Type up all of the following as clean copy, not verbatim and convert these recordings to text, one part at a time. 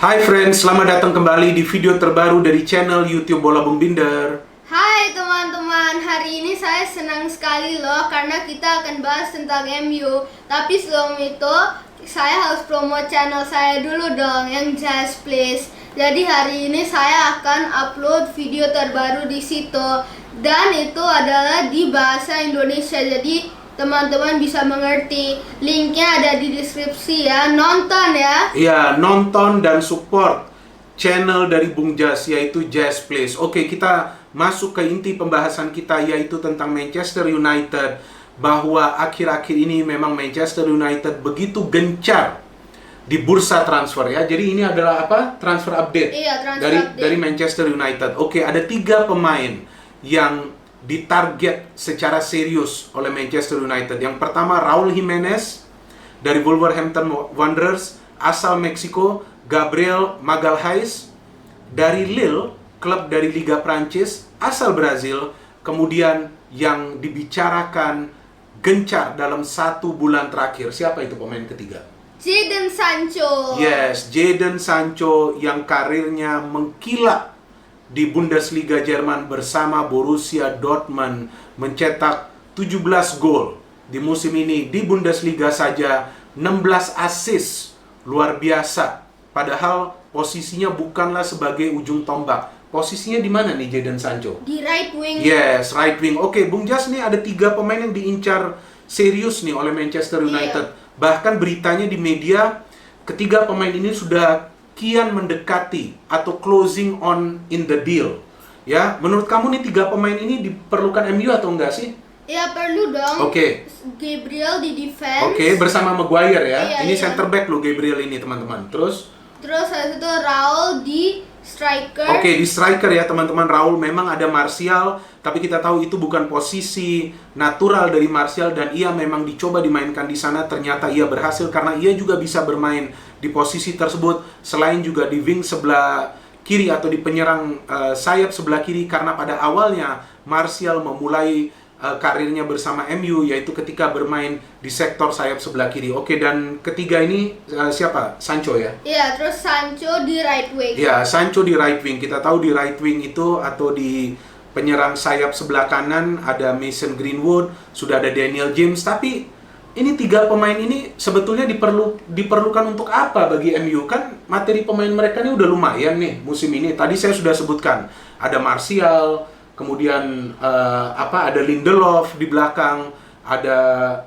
Hai friends, selamat datang kembali di video terbaru dari channel YouTube Bola Bung Binder. Hai teman-teman, hari ini saya senang sekali loh karena kita akan bahas tentang MU. Tapi sebelum itu, saya harus promote channel saya dulu dong, yang Just Please. Jadi hari ini saya akan upload video terbaru di situ. Dan itu adalah di bahasa Indonesia, jadi teman-teman bisa mengerti. Linknya ada di deskripsi ya, nonton ya. Iya, nonton dan support channel dari Bung Jas, yaitu Jas Place. Oke, kita masuk ke inti pembahasan kita, yaitu tentang Manchester United. Bahwa akhir-akhir ini memang Manchester United begitu gencar di bursa transfer ya. Jadi ini adalah apa? Transfer update. Iya, transfer update dari Manchester United. Oke, ada 3 pemain yang ditarget secara serius oleh Manchester United. Yang pertama, Raul Jimenez dari Wolverhampton Wanderers, asal Meksiko. Gabriel Magalhaes dari Lille, klub dari Liga Prancis, asal Brazil. Kemudian yang dibicarakan gencar dalam 1 bulan terakhir. Siapa itu pemain ketiga? Jadon Sancho. Yes, Jadon Sancho yang karirnya mengkilap di Bundesliga Jerman bersama Borussia Dortmund, mencetak 17 gol di musim ini di Bundesliga saja, 16 assist, luar biasa. Padahal posisinya bukanlah sebagai ujung tombak. Posisinya di mana nih Jadon Sancho? Di right wing. Yes, right wing. Oke, Bung Jas, nih ada 3 pemain yang diincar serius nih oleh Manchester United. Iya. Bahkan beritanya di media, ketiga pemain ini sudah kian mendekati atau closing on in the deal. Ya, menurut kamu nih 3 pemain ini diperlukan MU atau enggak sih? Ya perlu dong. Oke. Gabriel di defense. Oke, bersama Maguire ya. Iya, Ini iya. center back loh Gabriel ini, teman-teman. Terus habis itu Raul di striker. Oke, di striker ya teman-teman. Raul, memang ada Martial, tapi kita tahu itu bukan posisi natural dari Martial dan ia memang dicoba dimainkan di sana. Ternyata ia berhasil karena ia juga bisa bermain di posisi tersebut, selain juga di wing sebelah kiri atau di penyerang sayap sebelah kiri, karena pada awalnya Martial memulai karirnya bersama MU, yaitu ketika bermain di sektor sayap sebelah kiri. Oke, dan ketiga ini siapa? Sancho ya? Iya, terus Sancho di right wing. Ya, Sancho di right wing. Kita tahu di right wing itu atau di penyerang sayap sebelah kanan ada Mason Greenwood, sudah ada Daniel James. Tapi ini 3 pemain ini sebetulnya diperlukan untuk apa bagi MU? Kan materi pemain mereka ini udah lumayan nih musim ini. Tadi saya sudah sebutkan ada Martial, kemudian ada Lindelof di belakang, ada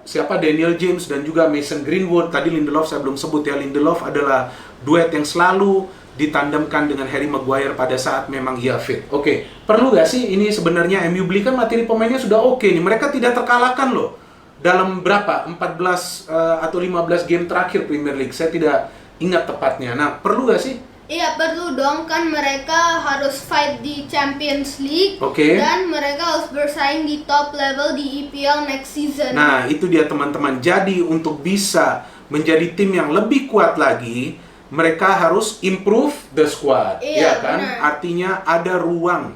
siapa, Daniel James dan juga Mason Greenwood. Tadi Lindelof saya belum sebut ya. Lindelof adalah duet yang selalu ditandemkan dengan Harry Maguire pada saat memang ia fit. Oke, perlu gak sih ini sebenarnya MU belikan materi pemainnya sudah oke nih. Mereka tidak terkalahkan loh dalam berapa? 14 atau 15 game terakhir Premier League. Saya tidak ingat tepatnya. Nah, perlu gak sih? Iya perlu dong, kan mereka harus fight di Champions League. Oke. Dan mereka harus bersaing di top level di EPL next season. Nah, itu dia teman-teman. Jadi untuk bisa menjadi tim yang lebih kuat lagi, mereka harus improve the squad. Iya, Ya kan? benar. Artinya ada ruang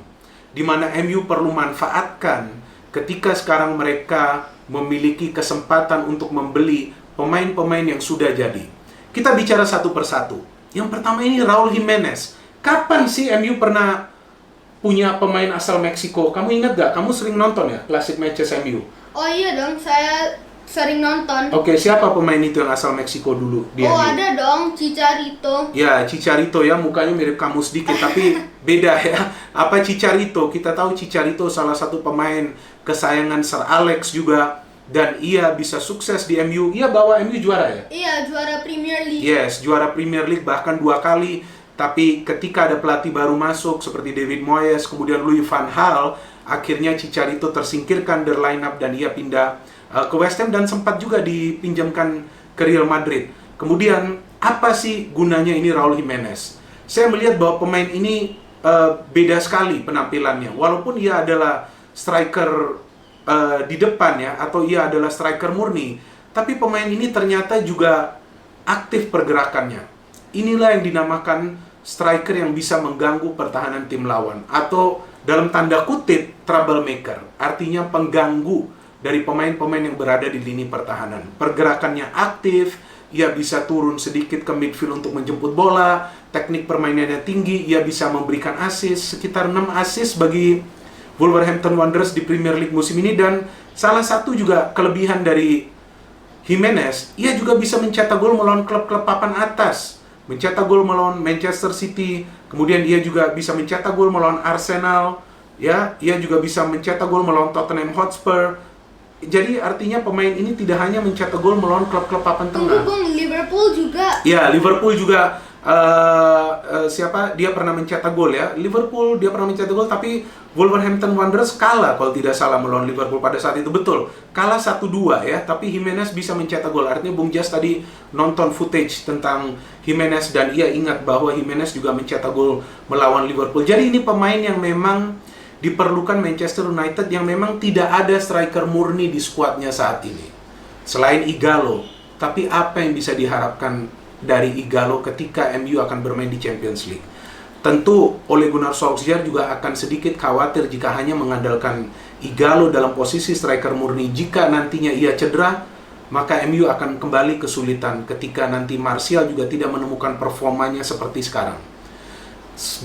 di mana MU perlu manfaatkan ketika sekarang mereka memiliki kesempatan untuk membeli pemain-pemain yang sudah jadi. Kita bicara satu persatu. Yang pertama ini Raul Jimenez. Kapan sih MU pernah punya pemain asal Meksiko? Kamu ingat gak? Kamu sering nonton ya Classic Matches MU? Oh iya dong, saya sering nonton. Oke, siapa pemain itu yang asal Meksiko dulu di MU? Ada dong, Chicharito. Ya, Chicharito ya, mukanya mirip kamu sedikit, tapi beda ya. Apa Chicharito? Kita tahu Chicharito salah satu pemain kesayangan Sir Alex juga. Dan ia bisa sukses di MU. Ia bawa MU juara ya? Iya, juara Premier League. Yes, juara Premier League bahkan 2 kali. Tapi ketika ada pelatih baru masuk seperti David Moyes, kemudian Louis van Gaal, akhirnya Chicharito tersingkirkan dari line up dan ia pindah ke West Ham dan sempat juga dipinjamkan ke Real Madrid. Kemudian apa sih gunanya ini Raul Jimenez? Saya melihat bahwa pemain ini beda sekali penampilannya. Walaupun ia adalah striker di depan ya, atau ia adalah striker murni, tapi pemain ini ternyata juga aktif pergerakannya. Inilah yang dinamakan striker yang bisa mengganggu pertahanan tim lawan, atau dalam tanda kutip troublemaker, artinya pengganggu dari pemain-pemain yang berada di lini pertahanan. Pergerakannya aktif, ia bisa turun sedikit ke midfield untuk menjemput bola, teknik permainannya tinggi, ia bisa memberikan assist, sekitar 6 assist bagi Wolverhampton Wanderers di Premier League musim ini. Dan salah satu juga kelebihan dari Jimenez, ia juga bisa mencetak gol melawan klub-klub papan atas, mencetak gol melawan Manchester City, kemudian ia juga bisa mencetak gol melawan Arsenal, ya, ia juga bisa mencetak gol melawan Tottenham Hotspur. Jadi artinya pemain ini tidak hanya mencetak gol melawan klub-klub papan tengah. Tunggu, Liverpool juga. Ya, Liverpool juga siapa? Dia pernah mencetak gol ya. Liverpool dia pernah mencetak gol, tapi Wolverhampton Wanderers kalah kalau tidak salah melawan Liverpool pada saat itu, betul. Kalah 1-2 ya, tapi Jimenez bisa mencetak gol. Artinya Bung Jas tadi nonton footage tentang Jimenez dan ia ingat bahwa Jimenez juga mencetak gol melawan Liverpool. Jadi ini pemain yang memang diperlukan Manchester United, yang memang tidak ada striker murni di skuadnya saat ini selain Ighalo. Tapi apa yang bisa diharapkan dari Ighalo ketika MU akan bermain di Champions League? Tentu Ole Gunnar Solskjaer juga akan sedikit khawatir jika hanya mengandalkan Ighalo dalam posisi striker murni. Jika nantinya ia cedera, maka MU akan kembali kesulitan ketika nanti Martial juga tidak menemukan performanya seperti sekarang.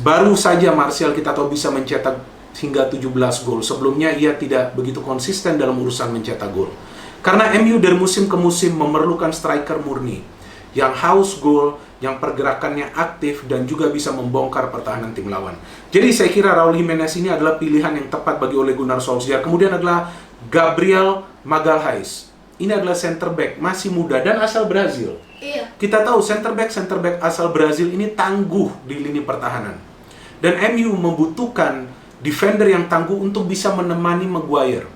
Baru saja Martial kita tahu bisa mencetak hingga 17 gol. Sebelumnya ia tidak begitu konsisten dalam urusan mencetak gol. Karena MU dari musim ke musim memerlukan striker murni yang haus gol, yang pergerakannya aktif dan juga bisa membongkar pertahanan tim lawan. Jadi saya kira Raul Jimenez ini adalah pilihan yang tepat bagi Ole Gunnar Solskjaer. Kemudian adalah Gabriel Magalhaes. Ini adalah center back masih muda dan asal Brazil. Iya. Kita tahu center back asal Brazil ini tangguh di lini pertahanan. Dan MU membutuhkan defender yang tangguh untuk bisa menemani Maguire.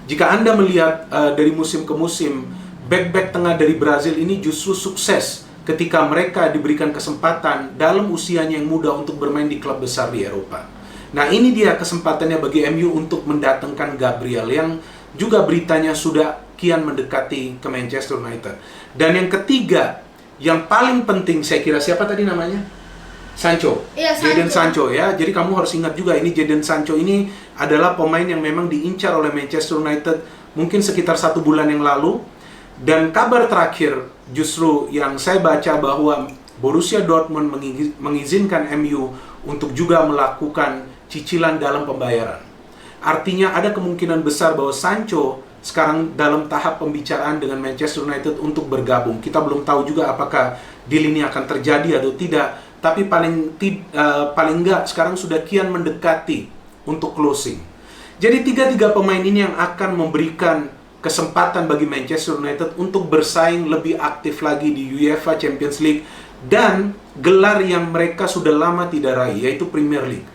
Jika Anda melihat dari musim ke musim, back-back tengah dari Brazil ini justru sukses ketika mereka diberikan kesempatan dalam usianya yang muda untuk bermain di klub besar di Eropa. Nah, ini dia kesempatannya bagi MU untuk mendatangkan Gabriel yang juga beritanya sudah kian mendekati ke Manchester United. Dan yang ketiga, yang paling penting saya kira, siapa tadi namanya? Sancho. Iya, Jadon Sancho ya. Jadi kamu harus ingat juga, ini Jadon Sancho ini adalah pemain yang memang diincar oleh Manchester United mungkin sekitar 1 bulan yang lalu. Dan kabar terakhir justru yang saya baca bahwa Borussia Dortmund mengizinkan MU untuk juga melakukan cicilan dalam pembayaran. Artinya ada kemungkinan besar bahwa Sancho sekarang dalam tahap pembicaraan dengan Manchester United untuk bergabung. Kita belum tahu juga apakah deal ini akan terjadi atau tidak. Tapi paling enggak sekarang sudah kian mendekati untuk closing. Jadi tiga pemain ini yang akan memberikan kesempatan bagi Manchester United untuk bersaing lebih aktif lagi di UEFA Champions League dan gelar yang mereka sudah lama tidak raih, yaitu Premier League.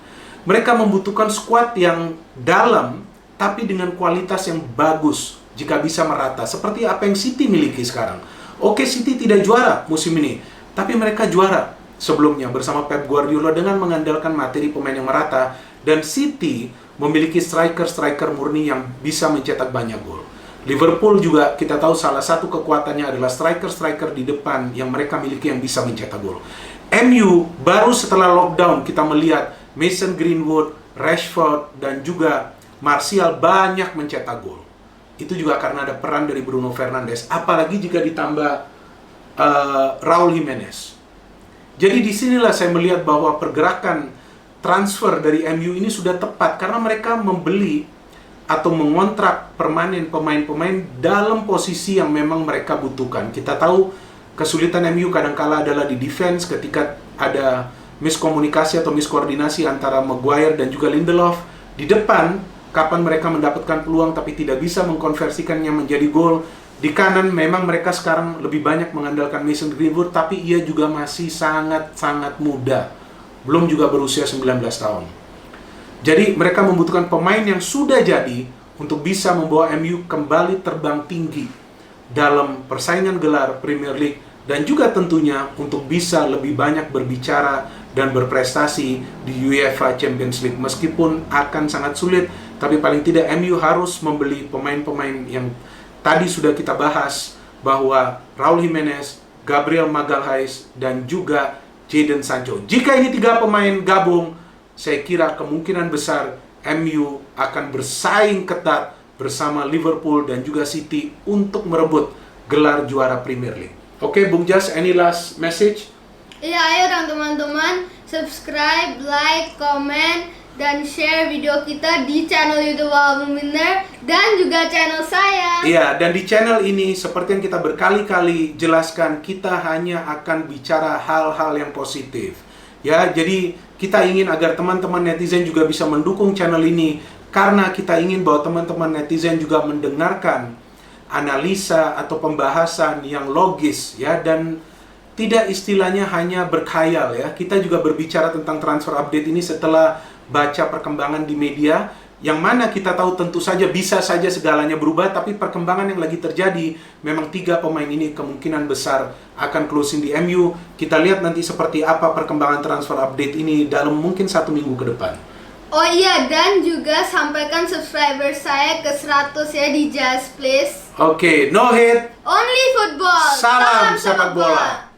Mereka membutuhkan skuad yang dalam tapi dengan kualitas yang bagus jika bisa merata, seperti apa yang City miliki sekarang. Oke, City tidak juara musim ini, tapi mereka juara sebelumnya bersama Pep Guardiola dengan mengandalkan materi pemain yang merata, dan City memiliki striker murni yang bisa mencetak banyak gol. Liverpool juga kita tahu salah satu kekuatannya adalah striker di depan yang mereka miliki yang bisa mencetak gol. MU baru setelah lockdown kita melihat Mason Greenwood, Rashford dan juga Martial banyak mencetak gol. Itu juga karena ada peran dari Bruno Fernandes, apalagi jika ditambah Raul Jimenez. Jadi disinilah saya melihat bahwa pergerakan transfer dari MU ini sudah tepat karena mereka membeli atau mengontrak permanen pemain-pemain dalam posisi yang memang mereka butuhkan. Kita tahu kesulitan MU kadangkala adalah di defense ketika ada miskomunikasi atau miskoordinasi antara Maguire dan juga Lindelof. Di depan, kapan mereka mendapatkan peluang tapi tidak bisa mengkonversikannya menjadi gol. Di kanan memang mereka sekarang lebih banyak mengandalkan Mason Greenwood, tapi ia juga masih sangat muda. Belum juga berusia 19 tahun. Jadi mereka membutuhkan pemain yang sudah jadi untuk bisa membawa MU kembali terbang tinggi dalam persaingan gelar Premier League dan juga tentunya untuk bisa lebih banyak berbicara dan berprestasi di UEFA Champions League. Meskipun akan sangat sulit, tapi paling tidak MU harus membeli pemain-pemain yang tadi sudah kita bahas, bahwa Raul Jimenez, Gabriel Magalhaes, dan juga Jadon Sancho. Jika ini 3 pemain gabung, saya kira kemungkinan besar MU akan bersaing ketat bersama Liverpool dan juga City untuk merebut gelar juara Premier League. Oke, Bung Jas, any last message? Iya, ayo dong teman-teman, subscribe, like, comment, dan share video kita di channel YouTube Walaupun Winner dan juga channel saya. Iya, dan di channel ini seperti yang kita berkali-kali jelaskan, kita hanya akan bicara hal-hal yang positif. Ya, jadi kita ingin agar teman-teman netizen juga bisa mendukung channel ini karena kita ingin bahwa teman-teman netizen juga mendengarkan analisa atau pembahasan yang logis ya, dan tidak istilahnya hanya berkhayal ya. Kita juga berbicara tentang transfer update ini setelah baca perkembangan di media, yang mana kita tahu tentu saja bisa saja segalanya berubah, tapi perkembangan yang lagi terjadi memang 3 pemain ini kemungkinan besar akan closing di MU. Kita lihat nanti seperti apa perkembangan transfer update ini dalam mungkin 1 minggu ke depan. Oh iya, dan juga sampaikan subscriber saya ke 100 ya di Just Please. Oke, no hate, Only football. salam sepak bola.